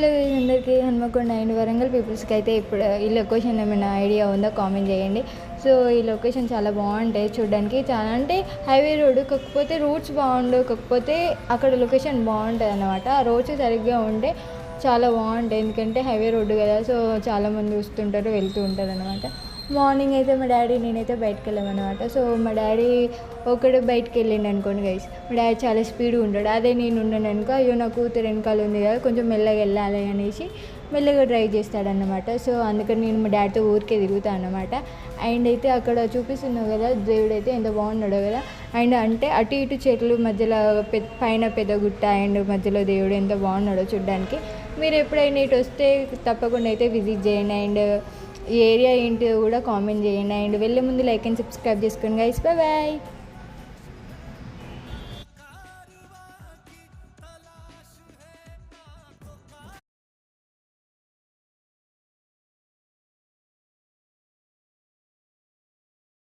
Hello అందరికీ Hanamkonda and Warangal పీపుల్స్కి అయితే ఇప్పుడు ఈ లొకేషన్ ఏమైనా ఐడియా ఉందో కామెంట్ చేయండి. సో ఈ లొకేషన్ చాలా బాగుంటాయి చూడడానికి, చాలా అంటే హైవే రోడ్డు, కాకపోతే రూట్స్ బాగుండవు, కాకపోతే అక్కడ లొకేషన్ బాగుంటుంది అన్నమాట. ఆ రోడ్స్ సరిగ్గా ఉంటే చాలా బాగుంటాయి, ఎందుకంటే హైవే రోడ్డు కదా. సో చాలామంది వస్తుంటారు వెళ్తూ ఉంటారు అనమాట. మార్నింగ్ అయితే మా డాడీ నేనైతే బయటకు వెళ్ళామన్నమాట. సో మా డాడీ ఒకడు బయటకు వెళ్ళిండు అనుకోండి గైస్, మా డాడీ చాలా స్పీడ్గా ఉంటాడు. అదే నేను ఉన్నాను అనుకో, అయ్యో నా కూతురు వెనకాల ఉంది కదా, కొంచెం మెల్లగా వెళ్ళాలి అనేసి మెల్లగా డ్రైవ్ చేస్తాడన్నమాట. సో అందుకని నేను మా డాడీతో ఊరికే తిరుగుతాను అన్నమాట. అండ్ అయితే అక్కడ చూపిస్తున్నావు కదా దేవుడు అయితే ఎంత బాగున్నాడో కదా. అండ్ అంటే అటు ఇటు చెట్లు మధ్యలో పైన పెద్ద గుట్ట అండ్ మధ్యలో దేవుడు ఎంత బాగున్నాడో చూడడానికి. మీరు ఎప్పుడైనా ఇటు వస్తే తప్పకుండా అయితే విజిట్ చేయండి. అండ్ ఈ ఏరియా ఏంటో కూడా కామెంట్ చేయండి. అండ్ వెళ్ళే ముందు లైక్ అండ్ సబ్స్క్రైబ్ చేసుకోండి గైస్. Bye bye.